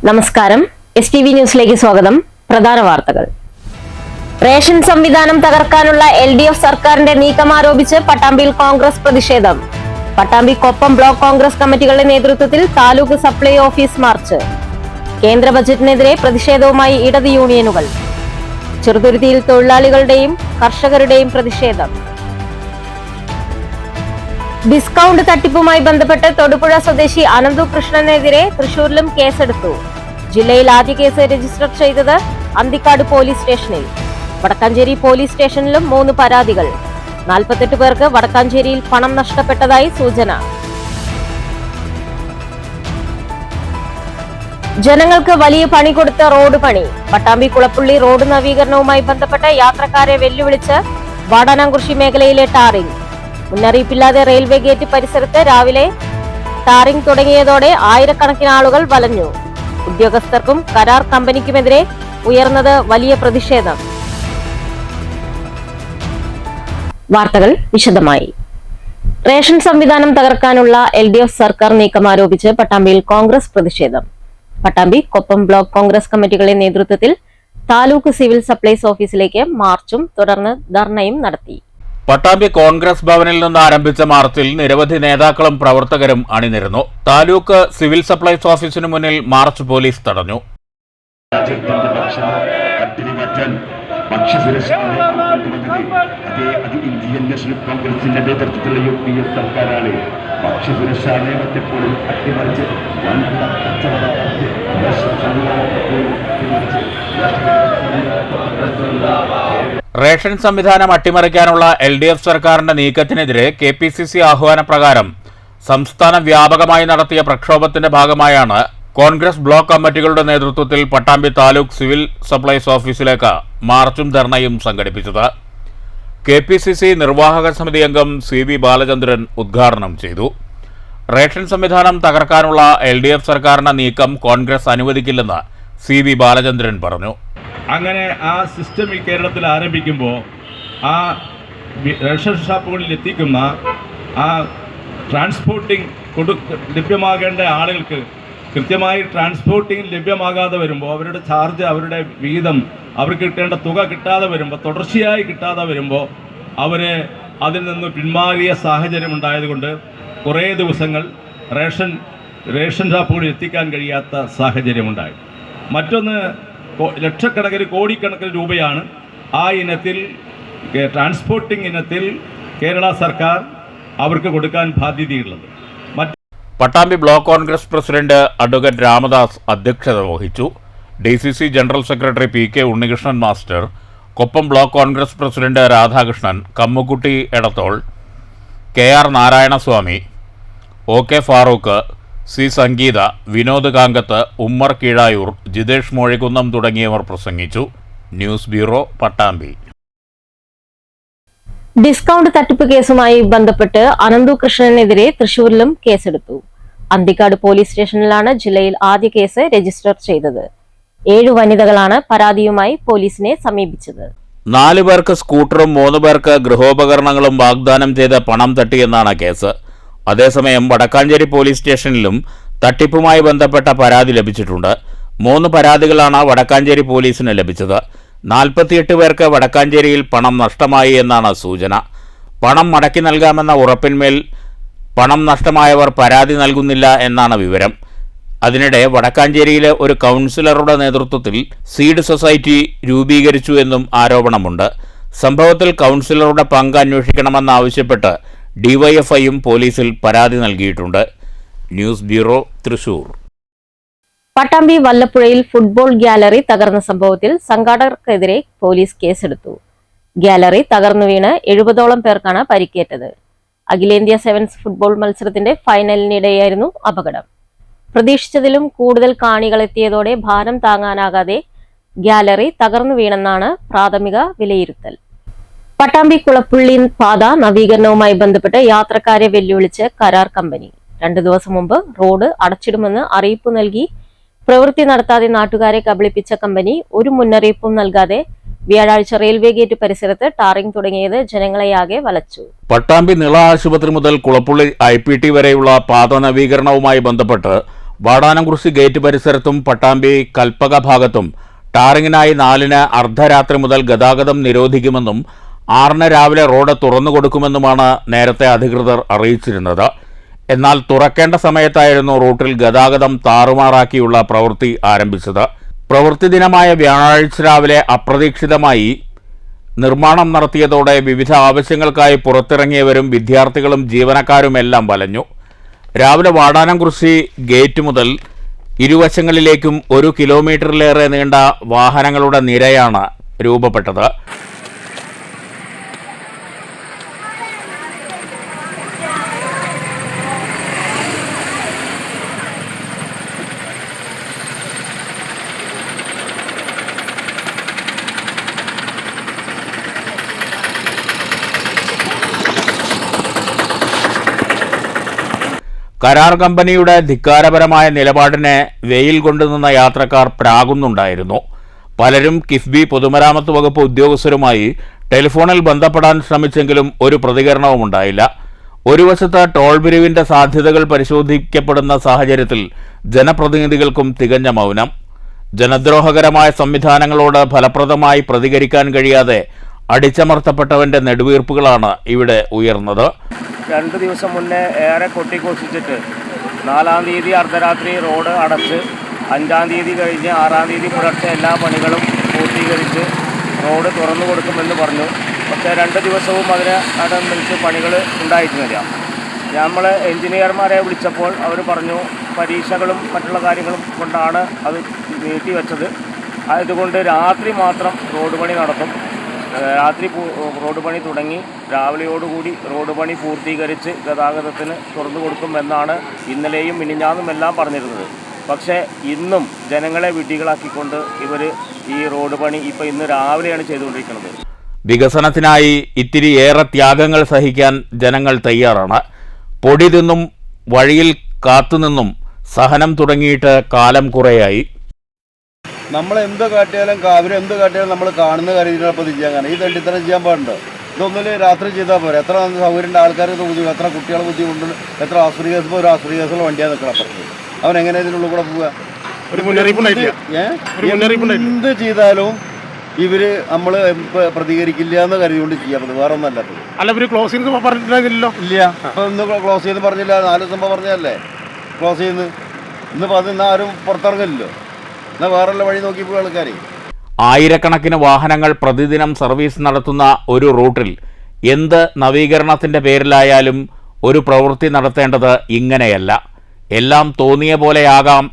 നമസ്കാരം. STV ന്യൂസിലേക്ക് സ്വാഗതം. പ്രധാന വാർത്തകൾ. റേഷൻ സംവിധാനം തകർക്കാനുള്ള LDF സർക്കാരിന്റെ നീക്കം ആരോപിച്ച് പട്ടാമ്പിയിൽ കോൺഗ്രസ് പ്രതിഷേധം. പട്ടാമ്പി കൊപ്പം ബ്ലോക്ക് കോൺഗ്രസ് കമ്മിറ്റികളുടെ നേതൃത്വത്തിൽ താലൂക്ക് സപ്ലൈ ഓഫീസ് മാർച്ച്. കേന്ദ്ര ബജറ്റിനെതിരെ പ്രതിഷേധവുമായി ഇടത് യൂണിയനുകൾ. ചെറുതുരുത്തിയിൽ തൊഴിലാളികളുടെയും കർഷകരുടെയും പ്രതിഷേധം. ഡിസ്കൗണ്ട് തട്ടിപ്പുമായി ബന്ധപ്പെട്ട് തൊടുപുഴ സ്വദേശി അനന്തു കൃഷ്ണനെതിരെ തൃശൂരിലും കേസെടുത്തു. ജില്ലയിൽ ആദ്യ കേസ് രജിസ്റ്റർ ചെയ്തത് അന്തിക്കാട് പോലീസ് സ്റ്റേഷനിൽ. വടക്കാഞ്ചേരി പോലീസ് സ്റ്റേഷനിലും 3 പരാതികൾ. 48 പേർക്ക് വടക്കാഞ്ചേരിയിൽ പണം നഷ്ടപ്പെട്ടതായി സൂചന. ജനങ്ങൾക്ക് വലിയ പണി കൊടുത്ത റോഡ് പണി. പട്ടാമ്പി കുളപ്പുള്ളി റോഡ് നവീകരണവുമായി ബന്ധപ്പെട്ട് യാത്രക്കാരെ വെല്ലുവിളിച്ച് വാടാനാംകുറിശി മേഖലയിലെ ടാറിംഗ്. മുന്നറിയിപ്പില്ലാതെ റെയിൽവേ ഗേറ്റ് പരിസരത്ത് രാവിലെ ടാറിംഗ് തുടങ്ങിയതോടെ ആയിരക്കണക്കിന് ആളുകൾ വലഞ്ഞു. ഉദ്യോഗസ്ഥർക്കും കരാർ കമ്പനിക്കുമെതിരെ ഉയർന്നത് വലിയ പ്രതിഷേധം. വാർത്തകൾ വിശദമായി. റേഷൻ സംവിധാനം തകർക്കാനുള്ള LDF സർക്കാർ നീക്കം ആരോപിച്ച് പട്ടാമ്പിയിൽ കോൺഗ്രസ് പ്രതിഷേധം. പട്ടാമ്പി കൊപ്പം ബ്ലോക്ക് കോൺഗ്രസ് കമ്മിറ്റികളുടെ നേതൃത്വത്തിൽ താലൂക്ക് സിവിൽ സപ്ലൈസ് ഓഫീസിലേക്ക് മാർച്ചും തുടർന്ന് ധർണയും നടത്തി. പട്ടാമ്പി കോൺഗ്രസ് ഭവനിൽ നിന്ന് ആരംഭിച്ച മാർച്ചിൽ നിരവധി നേതാക്കളും പ്രവർത്തകരും അണിനിരന്നു. താലൂക്ക് സിവിൽ സപ്ലൈസ് ഓഫീസിനു മുന്നിൽ മാർച്ച് പോലീസ് തടഞ്ഞു. ഇന്ത്യൻ നാഷണൽ കോൺഗ്രസിന്റെ നേതൃത്വത്തിലുള്ള UPA സർക്കാരാണ് ഭക്ഷ്യസുരക്ഷാ നിയമത്തെപ്പോലും അട്ടിമറിച്ച് റേഷൻ സംവിധാനം അട്ടിമറിക്കാനുള്ള LDF സർക്കാരിന്റെ നീക്കത്തിനെതിരെ KPCC ആഹ്വാനപ്രകാരം സംസ്ഥാന വ്യാപകമായി നടത്തിയ പ്രക്ഷോഭത്തിന്റെ ഭാഗമായാണ് കോൺഗ്രസ് ബ്ലോക്ക് കമ്മിറ്റികളുടെ നേതൃത്വത്തിൽ പട്ടാമ്പി താലൂക്ക് സിവിൽ സപ്ലൈസ് ഓഫീസിലേക്ക് മാർച്ചും ധർണയും സംഘടിപ്പിച്ചത്. KPCC നിർവാഹക സമിതി അംഗം CV ബാലചന്ദ്രൻ ഉദ്ഘാടനം ചെയ്തു. റേഷൻ സംവിധാനം തകർക്കാനുള്ള LDF സർക്കാരിന്റെ നീക്കം കോൺഗ്രസ് അനുവദിക്കില്ലെന്ന് CV ബാലചന്ദ്രൻ പറഞ്ഞു. അങ്ങനെ ആ സിസ്റ്റം ഈ കേരളത്തിൽ ആരംഭിക്കുമ്പോൾ ആ റേഷൻ ഷോപ്പുകളിൽ എത്തിക്കുന്ന ആ ട്രാൻസ്പോർട്ടിംഗ് ലഭ്യമാകേണ്ട ആളുകൾക്ക് കൃത്യമായി ട്രാൻസ്പോർട്ടിംഗ് ലഭ്യമാകാതെ വരുമ്പോൾ അവരുടെ ചാർജ്, അവരുടെ വിഹിതം, അവർക്ക് കിട്ടേണ്ട തുക കിട്ടാതെ വരുമ്പോൾ, തുടർച്ചയായി കിട്ടാതെ വരുമ്പോൾ അവരെ അതിൽ നിന്ന് പിന്മാറിയ സാഹചര്യം ഉണ്ടായതുകൊണ്ട് കുറേ ദിവസങ്ങൾ റേഷൻ ഷോപ്പുകളിൽ എത്തിക്കാൻ കഴിയാത്ത സാഹചര്യമുണ്ടായി. മറ്റൊന്ന്, ലക്ഷക്കണക്കിന് കോടിക്കണക്കിന് രൂപയാണ് ആ ഇനത്തിൽ ട്രാൻസ്പോർട്ടിംഗ് ഇനത്തിൽ കേരള സർക്കാർ അവർക്ക് കൊടുക്കാൻ ബാധ്യതയുള്ളത്. Pattambi block Congress president advocate Ramadas അധ്യക്ഷത വഹിച്ചു. DCC general secretary PK Unnikrishnan master, Koppam block Congress president Radhakrishnan, Kammukutty Edathol, KR Narayanaswamy, OK Farooq, C Sangeetha, Vinod Kangath, Ummer Keezhayur, Jithesh Mozhikkunnam തുടങ്ങിയവർ പ്രസംഗിച്ചു. News bureau, Pattambi. ഡിസ്കൗണ്ട് തട്ടിപ്പ് കേസുമായി ബന്ധപ്പെട്ട് അനന്തു കൃഷ്ണനെതിരെ തൃശൂരിലും കേസെടുത്തു. അന്തിക്കാട് പോലീസ് സ്റ്റേഷനിലാണ് ജില്ലയിൽ ആദ്യ കേസ് രജിസ്റ്റർ ചെയ്തത്. 7 വനിതകളാണ് പരാതിയുമായി പോലീസിനെ സമീപിച്ചത്. 4 പേർക്ക് സ്കൂട്ടറും 3 പേർക്ക് ഗൃഹോപകരണങ്ങളും വാഗ്ദാനം ചെയ്ത് പണം തട്ടിയെന്നാണ് കേസ്. അതേസമയം വടക്കാഞ്ചേരി പോലീസ് സ്റ്റേഷനിലും തട്ടിപ്പുമായി ബന്ധപ്പെട്ട പരാതി ലഭിച്ചിട്ടുണ്ട്. 3 പരാതികളാണ് വടക്കാഞ്ചേരി പോലീസിന് ലഭിച്ചത്. 48 പേർക്ക് വടക്കാഞ്ചേരിയിൽ പണം നഷ്ടമായി എന്നാണ് സൂചന. പണം മടക്കി നൽകാമെന്ന ഉറപ്പിന്മേൽ പണം നഷ്ടമായവർ പരാതി നൽകുന്നില്ല എന്നാണ് വിവരം. അതിനിടെ വടക്കാഞ്ചേരിയിലെ ഒരു കൗൺസിലറുടെ നേതൃത്വത്തിൽ സീഡ് സൊസൈറ്റി രൂപീകരിച്ചു എന്നും ആരോപണമുണ്ട്. സംഭവത്തിൽ കൗൺസിലറുടെ പങ്ക് അന്വേഷിക്കണമെന്നാവശ്യപ്പെട്ട് DYFIയും പോലീസിൽ പരാതി നൽകിയിട്ടുണ്ട്. News bureau, Thrissur. പട്ടാമ്പി വല്ലപ്പുഴയിൽ ഫുട്ബോൾ ഗ്യാലറി തകർന്ന സംഭവത്തിൽ സംഘാടകർക്കെതിരെ പോലീസ് കേസെടുത്തു. ഗ്യാലറി തകർന്നു വീണ് 70ഓളം പേർക്കാണ് പരിക്കേറ്റത്. അഖിലേന്ത്യാ സെവൻസ് ഫുട്ബോൾ മത്സരത്തിന്റെ ഫൈനലിനിടെയായിരുന്നു അപകടം. പ്രതീക്ഷിച്ചതിലും കൂടുതൽ കാണികളെത്തിയതോടെ ഭാരം താങ്ങാനാകാതെ ഗ്യാലറി തകർന്നു വീണെന്നാണ് പ്രാഥമിക വിലയിരുത്തൽ. പട്ടാമ്പി കുളപ്പുള്ളി പാത നവീകരണവുമായി ബന്ധപ്പെട്ട് യാത്രക്കാരെ വെല്ലുവിളിച്ച് കരാർ കമ്പനി. 2 ദിവസം മുമ്പ് റോഡ് അടച്ചിടുമെന്ന് അറിയിപ്പ് നൽകി പ്രവൃത്തി നടത്താതെ നാട്ടുകാരെ കബളിപ്പിച്ച കമ്പനി ഒരു മുന്നറിയിപ്പും നൽകാതെ വ്യാഴാഴ്ച റെയിൽവേ ഗേറ്റ് പരിസരത്ത് ടാറിംഗ് തുടങ്ങിയത് ജനങ്ങളെയാകെ വലച്ചു. പട്ടാമ്പി നിള ആശുപത്രി മുതൽ കുളപ്പുള്ളി IPT വരെയുള്ള പാത നവീകരണവുമായി ബന്ധപ്പെട്ട് വാടാനംകുറിശി ഗേറ്റ് പരിസരത്തും പട്ടാമ്പി കൽപ്പക ഭാഗത്തും ടാറിങ്ങിനായി 4-ന് അർദ്ധരാത്രി മുതൽ ഗതാഗതം നിരോധിക്കുമെന്നും 6-ന് രാവിലെ റോഡ് തുറന്നുകൊടുക്കുമെന്നുമാണ് നേരത്തെ അധികൃതർ അറിയിച്ചിരുന്നത്. എന്നാൽ തുറക്കേണ്ട സമയത്തായിരുന്നു റൂട്ടിൽ ഗതാഗതം താറുമാറാക്കിയുള്ള പ്രവൃത്തി ആരംഭിച്ചത്. പ്രവൃത്തി ദിനമായ വ്യാഴാഴ്ച രാവിലെ അപ്രതീക്ഷിതമായി നിർമ്മാണം നടത്തിയതോടെ വിവിധ ആവശ്യങ്ങൾക്കായി പുറത്തിറങ്ങിയവരും വിദ്യാർത്ഥികളും ജീവനക്കാരുമെല്ലാം വലഞ്ഞു. രാവിലെ വാടാനംകുറിശി ഗേറ്റ് മുതൽ ഇരുവശങ്ങളിലേക്കും 1 കിലോമീറ്ററിലേറെ നീണ്ട വാഹനങ്ങളുടെ നിരയാണ് രൂപപ്പെട്ടത്. കരാർ കമ്പനിയുടെ ധിക്കാരപരമായ നിലപാടിനെ വെയിൽ കൊണ്ടുനിന്ന യാത്രക്കാർ പ്രാകുന്നുണ്ടായിരുന്നു. പലരും കിഫ്ബി പൊതുമരാമത്ത് വകുപ്പ് ഉദ്യോഗസ്ഥരുമായി ടെലിഫോണിൽ ബന്ധപ്പെടാൻ ശ്രമിച്ചെങ്കിലും ഒരു പ്രതികരണവും ഉണ്ടായില്ല. ഒരു വശത്ത് ടോൾ പിരിവിന്റെ സാധ്യതകൾ പരിശോധിക്കപ്പെടുന്ന സാഹചര്യത്തിൽ ജനപ്രതിനിധികൾക്കും തികഞ്ഞ മൗനം. ജനദ്രോഹകരമായ സംവിധാനങ്ങളോട് ഫലപ്രദമായി പ്രതികരിക്കാൻ കഴിയാതെ അടിച്ചമർത്തപ്പെട്ടവന്റെ നെടുവീർപ്പുകളാണ് ഇവിടെ ഉയർന്നത്. 2 ദിവസം മുന്നേ ഏറെ കൊട്ടിഘോഷിച്ചിട്ട് 4-ാം തീയതി അർദ്ധരാത്രി റോഡ് അടച്ച് 5-ാം തീയതി കഴിഞ്ഞ് 6-ാം തീയതി പുലർച്ചെ എല്ലാ പണികളും പൂർത്തീകരിച്ച് റോഡ് തുറന്നു കൊടുക്കുമെന്ന് പറഞ്ഞു. പക്ഷേ 2 ദിവസവും അതിനനുസരിച്ച് പണികൾ ഉണ്ടായിരുന്നില്ല. നമ്മൾ എഞ്ചിനീയർമാരെ വിളിച്ചപ്പോൾ അവർ പറഞ്ഞു പരീക്ഷകളും മറ്റുള്ള കാര്യങ്ങളും കൊണ്ടാണ് അത് നീട്ടിവെച്ചത്. അതുകൊണ്ട് രാത്രി മാത്രം റോഡ് പണി നടത്തും. രാത്രി റോഡ് പണി തുടങ്ങി രാവിലെയോടുകൂടി റോഡ് പണി പൂർത്തീകരിച്ച് ഗതാഗതത്തിന് തുറന്നു കൊടുക്കുമെന്നാണ് ഇന്നലെയും മിനിഞ്ഞാന്നുമെല്ലാം പറഞ്ഞിരുന്നത്. പക്ഷേ ഇന്നും ജനങ്ങളെ വിഡ്ഢികളാക്കിക്കൊണ്ട് ഇവർ ഈ റോഡ് പണി ഇന്ന് രാവിലെയാണ് ചെയ്തുകൊണ്ടിരിക്കുന്നത്. വികസനത്തിനായി ഇത്തിരി ഏറെ ത്യാഗങ്ങൾ സഹിക്കാൻ ജനങ്ങൾ തയ്യാറാണ്. പൊടി തിന്നും വഴിയിൽ കാത്തുനിന്നും സഹനം തുടങ്ങിയിട്ട് കാലം കുറേയായി. നമ്മൾ എന്ത് കാട്ടിയാലും അവരെന്ത് കാട്ടിയാലും നമ്മൾ കാണുന്ന കാര്യത്തിനപ്പോൾ ചെയ്യാൻ കാരണം ഈ തണ്ടിത്തരം ചെയ്യാൻ പാടുണ്ടോ? ഇതൊന്നിൽ രാത്രി ചെയ്താൽ പോരെ. എത്ര സൗകര്യമുണ്ട്, ആൾക്കാർക്ക് ബുദ്ധിമുട്ട്, എത്ര കുട്ടികളെ ബുദ്ധിമുട്ടുണ്ട്, എത്ര ആശ്രയ കേസ്. ഇപ്പോൾ ഒരു ആശ്രയ കേസുള്ള വണ്ടിയാണ് നിൽക്കണം അപ്പുറത്ത്. അവൻ എങ്ങനെ ഇതിനുള്ളിൽ കൂടെ പോവുക? എന്ത് ചെയ്താലും ഇവര് നമ്മൾ പ്രതികരിക്കില്ല എന്ന് കരുതിക്കൊണ്ട് ചെയ്യാൻ പറ്റും. വേറെ ഒന്നും അല്ലാത്തത്. അല്ല, ഇവര് ക്ലോസ് ചെയ്ത് പറഞ്ഞിട്ടില്ലല്ലോ. ഇല്ല, അപ്പോൾ ഇന്ന് ക്ലോസ് ചെയ്ത് പറഞ്ഞില്ല. 4 ദിവസം പറഞ്ഞല്ലേ ക്ലോസ് ചെയ്യുന്നത്. ഇന്നിപ്പോൾ അത് ആരും പുറത്തിറങ്ങില്ലല്ലോ. എന്നാൽ വേറെയുള്ള വഴി നോക്കി പോയി ആൾക്കാർ. ആയിരക്കണക്കിന് വാഹനങ്ങൾ പ്രതിദിനം സർവീസ് നടത്തുന്ന ഒരു റൂട്ടിൽ എന്ത് നവീകരണത്തിൻ്റെ പേരിലായാലും ഒരു പ്രവൃത്തി നടത്തേണ്ടത് ഇങ്ങനെയല്ല. എല്ലാം തോന്നിയ പോലെയാകാം,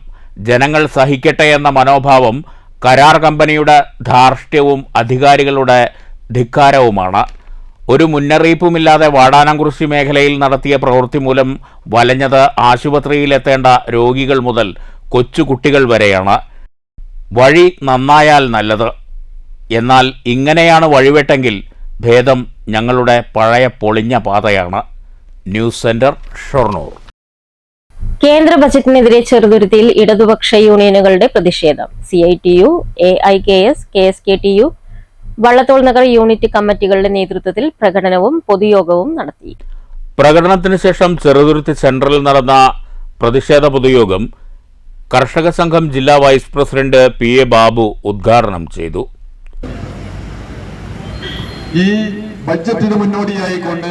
ജനങ്ങൾ സഹിക്കട്ടെ എന്ന മനോഭാവം കരാർ കമ്പനിയുടെ ധാർഷ്ട്യവും അധികാരികളുടെ ധിക്കാരവുമാണ്. ഒരു മുന്നറിയിപ്പുമില്ലാതെ വാടാനംകുറിശി മേഖലയിൽ നടത്തിയ പ്രവൃത്തി മൂലം വലഞ്ഞത് ആശുപത്രിയിലെത്തേണ്ട രോഗികൾ മുതൽ കൊച്ചുകുട്ടികൾ വരെയാണ്. വഴി നന്നായാൽ നല്ലത്. എന്നാൽ ഇങ്ങനെയാണ് വഴിവെട്ടെങ്കിൽ ഭേദം ഞങ്ങളുടെ പഴയ പൊളിഞ്ഞ പാതയാണ്. News centre, Shoranur. കേന്ദ്ര ബജറ്റിനെതിരെ ചെറുതുരുത്തിയിൽ ഇടതുപക്ഷ യൂണിയനുകളുടെ പ്രതിഷേധം. CITU, AIKS, KSKTU, Vallathol Nagar unit കമ്മിറ്റികളുടെ നേതൃത്വത്തിൽ പ്രകടനവും പൊതുയോഗവും നടത്തി. പ്രകടനത്തിന് ശേഷം ചെറുതുരുത്തി സെൻട്രലിൽ നടന്ന പ്രതിഷേധ പൊതുയോഗം കർഷക സംഘം ജില്ലാ വൈസ് പ്രസിഡന്റ് PA ബാബു ഉദ്ഘാടനം ചെയ്തു. ഈ ബഡ്ജറ്റിന് മുന്നോടിയായിക്കൊണ്ട്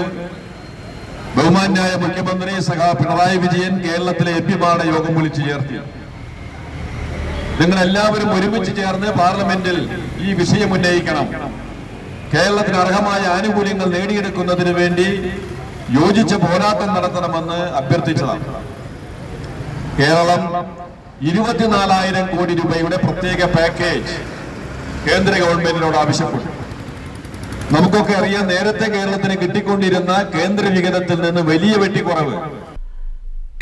ബഹുമാന്യായ മുഖ്യമന്ത്രി പിണറായി വിജയൻ കേരളത്തിലെ MP-മാരുടെ യോഗം വിളിച്ചു ചേർത്തി. നിങ്ങളെല്ലാവരും ഒരുമിച്ച് ചേർന്ന് പാർലമെന്റിൽ ഈ വിഷയം ഉന്നയിക്കണം. കേരളത്തിന് അർഹമായ ആനുകൂല്യങ്ങൾ നേടിയെടുക്കുന്നതിന് വേണ്ടി യോജിച്ച പോരാട്ടം നടത്തണമെന്ന് അഭ്യർത്ഥിച്ചതാണ്. കേരളം 24,000 കോടി രൂപയുടെ പ്രത്യേക പാക്കേജ് കേന്ദ്ര ഗവൺമെന്റിനോട് ആവശ്യപ്പെട്ടു. നമുക്കൊക്കെ അറിയാം, നേരത്തെ കേരളത്തിന് കിട്ടിക്കൊണ്ടിരുന്ന കേന്ദ്ര വിഹിതത്തിൽ നിന്ന് വലിയ വെട്ടിക്കുറവ്.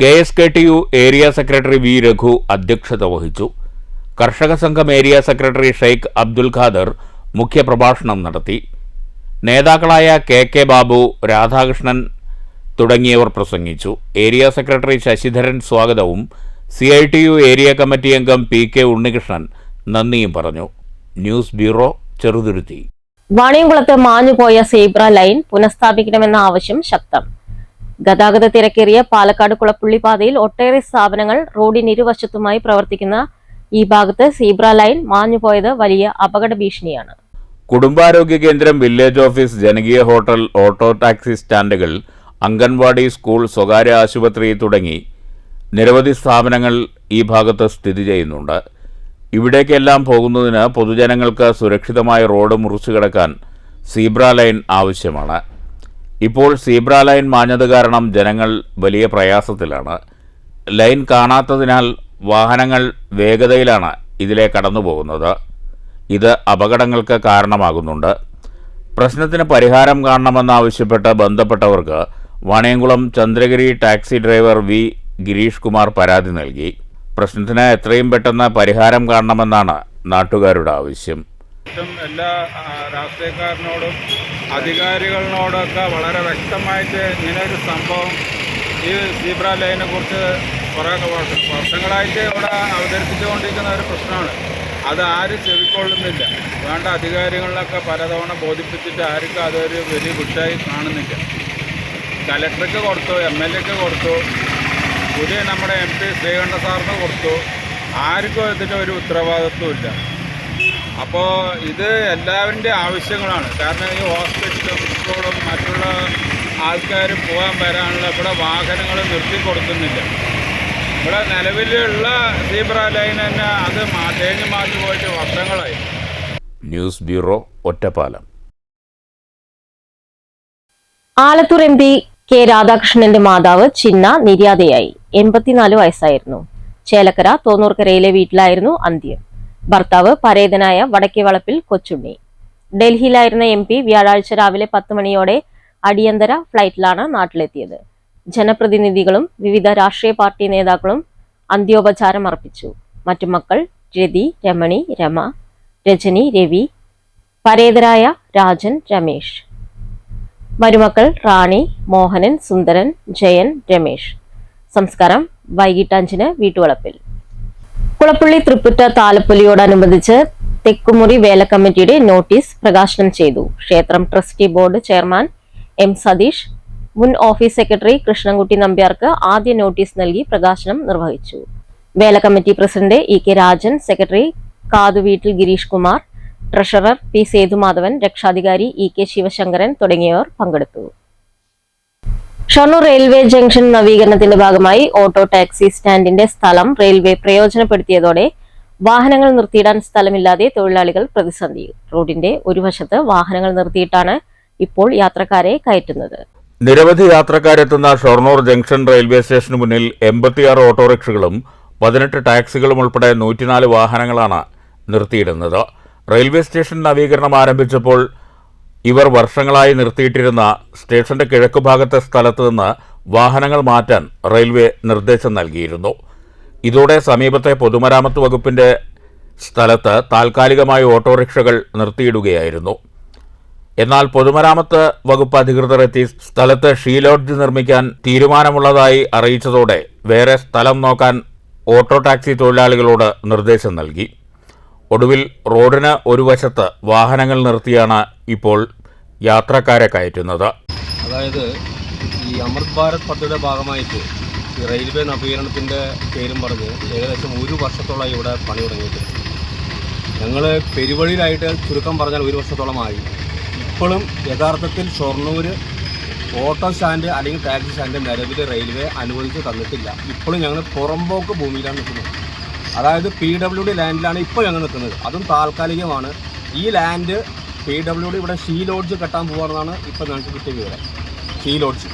KSKTU area secretary V. Raghu അധ്യക്ഷത വഹിച്ചു. കർഷക സംഘം ഏരിയ സെക്രട്ടറി ഷെയ്ഖ് അബ്ദുൽ ഖാദർ മുഖ്യപ്രഭാഷണം നടത്തി. നേതാക്കളായ KK ബാബു, രാധാകൃഷ്ണൻ തുടങ്ങിയവർ പ്രസംഗിച്ചു. ഏരിയ സെക്രട്ടറി ശശിധരൻ സ്വാഗതവും CITU ഏരിയ കമ്മിറ്റി അംഗം PK ഉണ്ണികൃഷ്ണൻ നന്ദിയും പറഞ്ഞു. News bureau, Cheruthuruthy. വാണിയംകുളത്ത് മാഞ്ഞുപോയ സീബ്ര ലൈൻ പുനഃസ്ഥാപിക്കണമെന്ന ആവശ്യം ശക്തം. ഗതാഗത തിരക്കേറിയ പാലക്കാട് കുളപ്പുള്ളി പാതയിൽ ഒട്ടേറെ സ്ഥാപനങ്ങൾ റോഡിനിരുവശത്തുമായി പ്രവർത്തിക്കുന്ന ഈ ഭാഗത്ത് സീബ്ര ലൈൻ മാഞ്ഞുപോയത് വലിയ അപകട ഭീഷണിയാണ്. കുടുംബാരോഗ്യ കേന്ദ്രം, വില്ലേജ് ഓഫീസ്, ജനകീയ ഹോട്ടൽ, ഓട്ടോ ടാക്സി സ്റ്റാൻഡുകൾ, അംഗൻവാടി, സ്കൂൾ, സ്വകാര്യ ആശുപത്രി തുടങ്ങി നിരവധി സ്ഥാപനങ്ങൾ ഈ ഭാഗത്ത് സ്ഥിതി ചെയ്യുന്നുണ്ട്. ഇവിടേക്കെല്ലാം പോകുന്നതിന് പൊതുജനങ്ങൾക്ക് സുരക്ഷിതമായ റോഡ് മുറിച്ചു കടക്കാൻ സീബ്ര ലൈൻ ആവശ്യമാണ്. ഇപ്പോൾ സീബ്ര ലൈൻ മാഞ്ഞത് കാരണം ജനങ്ങൾ വലിയ പ്രയാസത്തിലാണ്. ലൈൻ കാണാത്തതിനാൽ വാഹനങ്ങൾ വേഗതയിലാണ് ഇതിലെ കടന്നു പോകുന്നത്. ഇത് അപകടങ്ങൾക്ക് കാരണമാകുന്നുണ്ട്. പ്രശ്നത്തിന് പരിഹാരം കാണണമെന്നാവശ്യപ്പെട്ട് ബന്ധപ്പെട്ടവർക്ക് Vaniyamkulam Chandragiri taxi driver V Girish Kumar പരാതി നൽകി. പ്രശ്നത്തിന് എത്രയും പെട്ടെന്ന് പരിഹാരം കാണണമെന്നാണ് നാട്ടുകാരുടെ ആവശ്യം. എല്ലാ രാഷ്ട്രീയക്കാരനോടും അധികാരികളോടൊക്കെ വളരെ വ്യക്തമായിട്ട് ഇങ്ങനൊരു സംഭവം ഈ സീബ്ര ലൈനെ കുറിച്ച് കുറേ വർഷങ്ങളായിട്ട് ഇവിടെ അവതരിപ്പിച്ചുകൊണ്ടിരിക്കുന്ന ഒരു പ്രശ്നമാണ്. അത് ആരും ചെവിക്കൊള്ളുന്നില്ല. വേണ്ട അധികാരികളിലൊക്കെ പലതവണ ബോധിപ്പിച്ചിട്ട് ആർക്കും അതൊരു വലിയ വിഷയമായി കാണുന്നില്ല. കലക്ടർക്ക് കൊടുത്തു, MLAക്ക് കൊടുത്തു, പുതിയ നമ്മുടെ MP ശ്രീകണ്ഠ സാറിന് കൊടുത്തു. ആർക്കും ഇതിൻ്റെ ഒരു ഉത്തരവാദിത്വം ഇല്ല. അപ്പോൾ ഇത് എല്ലാവരുടെ ആവശ്യങ്ങളാണ്. കാരണം ഈ ഹോസ്പിറ്റലും സ്കൂളും മറ്റുള്ള ആൾക്കാർ പോകാൻ വരാനുള്ള ഇവിടെ വാഹനങ്ങൾ നിർത്തി കൊടുക്കുന്നില്ല. ഇവിടെ നിലവിലുള്ള സീബ്ര ലൈൻ തന്നെ അത് തേഞ്ഞു മാറ്റി പോയിട്ട് വർഷങ്ങളായി. News bureau, Ottapalam. Alathur MP K രാധാകൃഷ്ണന്റെ മാതാവ് ചിന്ന നിര്യാതയായി. 84 വയസ്സായിരുന്നു. ചേലക്കര തോന്നൂർക്കരയിലെ വീട്ടിലായിരുന്നു അന്ത്യം. ഭർത്താവ് പരേതനായ വടക്കേ വളപ്പിൽ കൊച്ചുണ്ണി. ഡൽഹിയിലായിരുന്ന MP വ്യാഴാഴ്ച രാവിലെ 10 മണിയോടെ അടിയന്തര ഫ്ലൈറ്റിലാണ് നാട്ടിലെത്തിയത്. ജനപ്രതിനിധികളും വിവിധ രാഷ്ട്രീയ പാർട്ടി നേതാക്കളും അന്ത്യോപചാരം അർപ്പിച്ചു. മറ്റു മക്കൾ രതി, രമണി, രമ, രജനി, രവി, പരേതരായ രാജൻ, രമേശ്. മരുമക്കൾ റാണി, മോഹനൻ, സുന്ദരൻ, ജയൻ, രമേശ്. സംസ്കാരം വൈകിട്ട് 5-ന് വീട്ടുവളപ്പിൽ. കുളപ്പുള്ളി തൃപ്പുറ്റ താലപ്പൊലിയോടനുബന്ധിച്ച് തെക്കുമുറി വേല കമ്മിറ്റിയുടെ നോട്ടീസ് പ്രകാശനം ചെയ്തു. ക്ഷേത്രം trustee board chairman M Satheesh, മുൻ ഓഫീസ് സെക്രട്ടറി കൃഷ്ണൻകുട്ടി നമ്പ്യാർക്ക് ആദ്യ നോട്ടീസ് നൽകി പ്രകാശനം നിർവഹിച്ചു. Vela committee president EK Rajan, secretary Kathuveettil Girish Kumar, treasurer P Sethumadhavan, രക്ഷാധികാരി EK ശിവശങ്കരൻ തുടങ്ങിയവർ പങ്കെടുത്തു. ഷൊർണൂർ റെയിൽവേ ജംഗ്ഷൻ നവീകരണത്തിന്റെ ഭാഗമായി ഓട്ടോ ടാക്സി സ്റ്റാൻഡിന്റെ സ്ഥലം റെയിൽവേ പ്രയോജനപ്പെടുത്തിയതോടെ വാഹനങ്ങൾ നിർത്തിയിടാൻ സ്ഥലമില്ലാതെ തൊഴിലാളികൾ പ്രതിസന്ധിയിൽ. റോഡിന്റെ ഒരു വശത്ത് വാഹനങ്ങൾ നിർത്തിയിട്ടാണ് ഇപ്പോൾ യാത്രക്കാരെ കയറ്റുന്നത്. നിരവധി യാത്രക്കാരെത്തുന്ന ഷൊർണൂർ ജംഗ്ഷൻ റെയിൽവേ സ്റ്റേഷന് മുന്നിൽ 86 ഓട്ടോറിക്ഷകളും 18 ടാക്സികളും ഉൾപ്പെടെ 104 വാഹനങ്ങളാണ് നിർത്തിയിടുന്നത്. റെയിൽവേ സ്റ്റേഷൻ നവീകരണം ആരംഭിച്ചപ്പോൾ ഇവർ വർഷങ്ങളായി നിർത്തിയിട്ടിരുന്ന സ്റ്റേഷന്റെ കിഴക്ക് ഭാഗത്തെ സ്ഥലത്ത് നിന്ന് വാഹനങ്ങൾ മാറ്റാൻ റെയിൽവേ നിർദ്ദേശം നൽകിയിരുന്നു. ഇതോടെ സമീപത്തെ പൊതുമരാമത്ത് വകുപ്പിന്റെ സ്ഥലത്ത് താൽക്കാലികമായി ഓട്ടോറിക്ഷകൾ നിർത്തിയിടുകയായിരുന്നു. എന്നാൽ പൊതുമരാമത്ത് വകുപ്പ് അധികൃതർ എത്തി സ്ഥലത്ത് ഷീ ലോഡ്ജ് നിർമ്മിക്കാൻ തീരുമാനമുള്ളതായി അറിയിച്ചതോടെ വേറെ സ്ഥലം നോക്കാൻ ഓട്ടോ ടാക്സി തൊഴിലാളികളോട് നിർദ്ദേശം നൽകി. ഒടുവിൽ റോഡിന് ഒരു വശത്ത് വാഹനങ്ങൾ നിർത്തിയാണ് ഇപ്പോൾ യാത്രക്കാരെ കയറ്റുന്നത്. അതായത് ഈ അമൃത് ഭാരത് പദ്ധതിയുടെ ഭാഗമായിട്ട് ഈ റെയിൽവേ നവീകരണത്തിൻ്റെ പേരും പറഞ്ഞ് ഏകദേശം 1 വർഷത്തോളം ഇവിടെ പണി തുടങ്ങിയിട്ടുണ്ട്. ഞങ്ങൾ പെരുവഴിയിലായിട്ട് ചുരുക്കം പറഞ്ഞാൽ 1 വർഷത്തോളമായി. ഇപ്പോഴും യഥാർത്ഥത്തിൽ ഷൊർണൂർ ഓട്ടോ സ്റ്റാൻഡ് അല്ലെങ്കിൽ ടാക്സി സ്റ്റാൻഡ് നിലവിൽ റെയിൽവേ അനുവദിച്ച് തന്നിട്ടില്ല. ഇപ്പോഴും ഞങ്ങൾ പുറമ്പോക്ക് ഭൂമിയിലാണ് നിൽക്കുന്നത്. അതായത് PWD ലാൻഡിലാണ് ഇപ്പോൾ ഞങ്ങൾ നിൽക്കുന്നത്. അതും താൽക്കാലികമാണ്. ഈ ലാൻഡ് PWD ഇവിടെ ഷീ ലോഡ്ജ് കെട്ടാൻ പോകുന്നതാണ് ഇപ്പോൾ ഞങ്ങൾക്ക് കിട്ടിയ വിവരം. She lodge.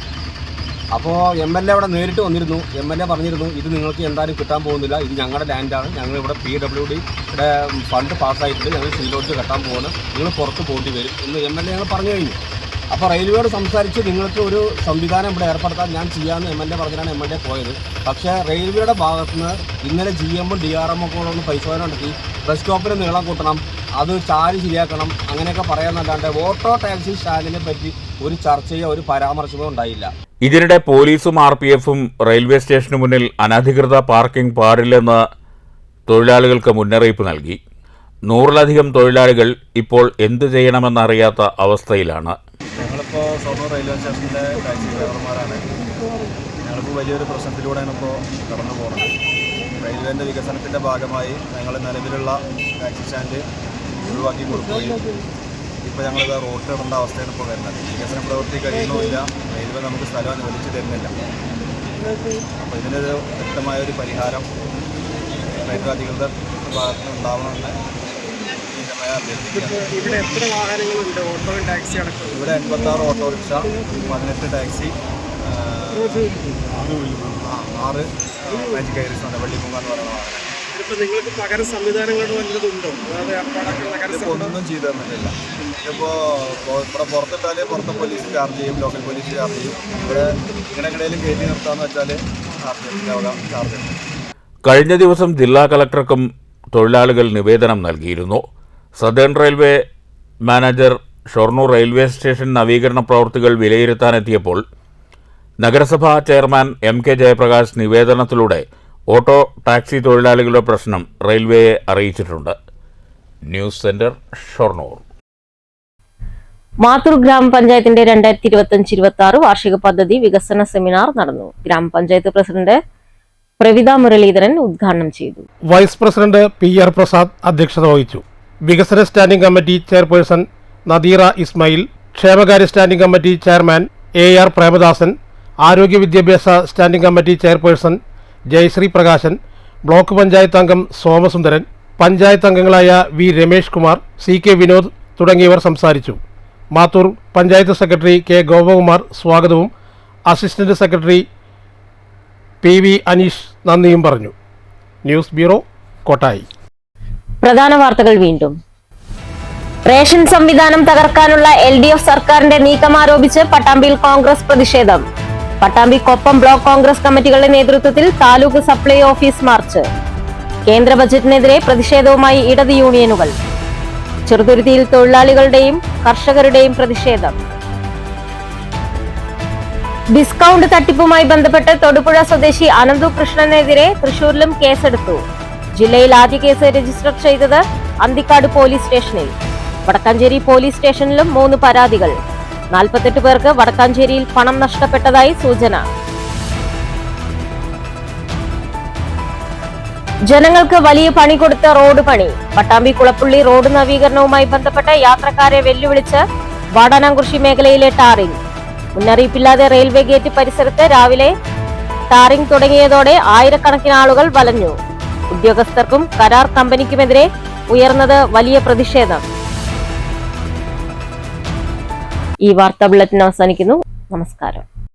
അപ്പോൾ MLA അവിടെ നേരിട്ട് വന്നിരുന്നു. MLA പറഞ്ഞിരുന്നു ഇത് നിങ്ങൾക്ക് എന്തായാലും കിട്ടാൻ പോകുന്നില്ല, ഇത് ഞങ്ങളുടെ ലാൻഡാണ്, ഞങ്ങളിവിടെ PWD ഇവിടെ ഫണ്ട് പാസ്സായിട്ടുണ്ട്, ഞങ്ങൾ ഷീ ലോഡ്ജ് കെട്ടാൻ പോകുന്നത്, നിങ്ങൾ പുറത്ത് പോകേണ്ടി വരും എന്ന് MLA ഞങ്ങൾ പറഞ്ഞു കഴിഞ്ഞു. അപ്പോൾ റെയിൽവേയോട് സംസാരിച്ച് നിങ്ങൾക്ക് ഒരു സംവിധാനം ഇവിടെ ഏർപ്പെടുത്താൻ ഞാൻ ചെയ്യാമെന്ന് MLA പറഞ്ഞാണ് MLA പോയത്. പക്ഷേ റെയിൽവേയുടെ ഭാഗത്തുനിന്ന് ഇന്നലെ GM-ഉം DRM-ഉം ഒക്കെ ഒന്ന് പരിശോധന നടത്തി ബസ് സ്റ്റോപ്പിന് നീളം കൂട്ടണം, അത് ചാരി ശരിയാക്കണം, അങ്ങനെയൊക്കെ പറയാമെന്നല്ലാണ്ട് ഓട്ടോ ടാക്സി സ്റ്റാൻഡിനെ പറ്റി ഒരു ചർച്ചയോ ഒരു പരാമർശമോ ഉണ്ടായില്ല. ഇതിനിടെ പോലീസും RPF-ഉം റെയിൽവേ സ്റ്റേഷന് മുന്നിൽ അനധികൃത പാർക്കിംഗ് പാടില്ലെന്ന് തൊഴിലാളികൾക്ക് മുന്നറിയിപ്പ് നൽകി. 100-ലധികം തൊഴിലാളികൾ ഇപ്പോൾ എന്ത് ചെയ്യണമെന്നറിയാത്ത അവസ്ഥയിലാണ്. ഞങ്ങളിപ്പോൾ ഷൊർണൂർ റെയിൽവേ സ്റ്റേഷനിലെ ടാക്സി ഡ്രൈവർമാരാണ്. വലിയൊരു പ്രശ്നത്തിലൂടെയാണ് ഇപ്പോൾ കടന്നു പോകുന്നത്. റെയിൽവേൻ്റെ വികസനത്തിൻ്റെ ഭാഗമായി ഞങ്ങൾ നിലവിലുള്ള ടാക്സി സ്റ്റാൻഡ് ഒഴിവാക്കി കൊടുക്കുകയും ഇപ്പോൾ ഞങ്ങളിത് റോഡ് ഇടേണ്ട അവസ്ഥയാണ് ഇപ്പോൾ വരുന്നത്. വികസന പ്രവൃത്തി കഴിയുന്നുമില്ല, റെയിൽവേ നമുക്ക് സ്ഥലം അനുവദിച്ച് തരുന്നില്ല. അപ്പോൾ ഇതിനൊരു വ്യക്തമായൊരു പരിഹാരം റെയിൽവേ അധികൃതർ ഭാഗത്ത് ഉണ്ടാവണമെന്ന് ഇവിടെ എത്ര വാഹനങ്ങളുണ്ട്? ഓട്ടോ ടാക്സി അടക്കം ഇവിടെ 86 ഓട്ടോറിക്ഷ, 18 ടാക്സി, 6 മാജിക് ഐറിസ് ആണ് വെള്ളിമുങ്ങ എന്ന് പറയുന്ന വാഹനം. ഇതിപ്പോൾ നിങ്ങൾക്ക് പകരം സംവിധാനങ്ങളോട് വല്ലതുണ്ടോ? അതായത് ഒന്നും ചെയ്തു തന്നിട്ടില്ല. ഇതിപ്പോൾ ഇവിടെ പുറത്തിട്ടാൽ പുറത്തെ പോലീസ് ചാർജ് ചെയ്യും, ലോക്കൽ പോലീസ് ചാർജ് ചെയ്യും. ഇവിടെ ഇങ്ങനെങ്കിലും കയറ്റി നിർത്താമെന്ന് വെച്ചാൽ ചാർജ് ഉണ്ട്. കഴിഞ്ഞ ദിവസം ജില്ലാ കളക്ടർക്കും തൊഴിലാളികൾ നിവേദനം നൽകിയിരുന്നു. Southern railway manager Shoranur railway station നവീകരണ പ്രവൃത്തികൾ വിലയിരുത്താനെത്തിയപ്പോൾ നഗരസഭാ ചെയർമാൻ MK ജയപ്രകാശ് നിവേദനത്തിലൂടെ ഓട്ടോ ടാക്സി തൊഴിലാളികളുടെ പ്രശ്നം റെയിൽവേയെ അറിയിച്ചിട്ടുണ്ട്. News centre, Shoranur. മാത്തൂർ ഗ്രാമപഞ്ചായത്തിന്റെ 2025-26 വാർഷിക പദ്ധതി വികസന സെമിനാർ നടന്നു. ഗ്രാമപഞ്ചായത്ത് പ്രസിഡന്റ് പ്രവിത മുരളീധരൻ ഉദ്ഘാടനം ചെയ്തു. വൈസ് പ്രസിഡന്റ് PR പ്രസാദ് അധ്യക്ഷത വഹിച്ചു. വികസന standing committee chairperson Nadeera Ismail, ക്ഷേമകാര്യ standing committee chairman AR Premadasan, ആരോഗ്യ വിദ്യാഭ്യാസ standing committee chairperson Jayasree Prakashan, block panchayat അംഗം സോമസുന്ദരൻ, പഞ്ചായത്ത് അംഗങ്ങളായ V രമേഷ് കുമാർ, CK വിനോദ് തുടങ്ങിയവർ സംസാരിച്ചു. മാത്തൂർ പഞ്ചായത്ത് സെക്രട്ടറി K ഗോപകുമാർ സ്വാഗതവും അസിസ്റ്റന്റ് സെക്രട്ടറി PV അനീഷ് നന്ദിയും പറഞ്ഞു. News bureau, Kottayi. പ്രധാന വാർത്തകൾ വീണ്ടും. റേഷൻ സംവിധാനം തകർക്കാനുള്ള LDF സർക്കാരിന്റെ നീക്കം ആരോപിച്ച് പട്ടാമ്പിയിൽ കോൺഗ്രസ് പ്രതിഷേധം. പട്ടാമ്പി കൊപ്പം ബ്ലോക്ക് കോൺഗ്രസ് കമ്മിറ്റികളുടെ നേതൃത്വത്തിൽ താലൂക്ക് സപ്ലൈ ഓഫീസ് മാർച്ച്. കേന്ദ്ര ബജറ്റിനെതിരെ പ്രതിഷേധവുമായി ഇടത് യൂണിയനുകൾ. ചെറുതുരുത്തിയിൽ തൊഴിലാളികളുടെയും കർഷകരുടെയും പ്രതിഷേധം. ഡിസ്കൗണ്ട് തട്ടിപ്പുമായി ബന്ധപ്പെട്ട് തൊടുപുഴ സ്വദേശി അനന്തു കൃഷ്ണനെതിരെ തൃശൂരിലും കേസെടുത്തു. ജില്ലയിൽ ആദ്യ കേസ് രജിസ്റ്റർ ചെയ്തത് അന്തിക്കാട് പോലീസ് സ്റ്റേഷനിൽ. വടക്കാഞ്ചേരി പോലീസ് സ്റ്റേഷനിലും 3 പരാതികൾ. 48 പേർക്ക് വടക്കാഞ്ചേരിയിൽ പണം നഷ്ടപ്പെട്ടതായി സൂചന. ജനങ്ങൾക്ക് വലിയ പണി കൊടുത്ത റോഡ് പണി. പട്ടാമ്പി കുളപ്പുള്ളി റോഡ് നവീകരണവുമായി ബന്ധപ്പെട്ട് യാത്രക്കാരെ വെല്ലുവിളിച്ച് വാടാനാംകുറിശി മേഖലയിലെ ടാറിംഗ്. മുന്നറിയിപ്പില്ലാതെ റെയിൽവേ ഗേറ്റ് പരിസരത്ത് രാവിലെ ടാറിംഗ് തുടങ്ങിയതോടെ ആയിരക്കണക്കിന് ആളുകൾ വലഞ്ഞു. ഉദ്യോഗസ്ഥർക്കും കരാർ കമ്പനിക്കുമെതിരെ ഉയർന്നത് വലിയ പ്രതിഷേധം. ഈ വാർത്താ ബുള്ളറ്റിൻ അവസാനിക്കുന്നു. നമസ്കാരം.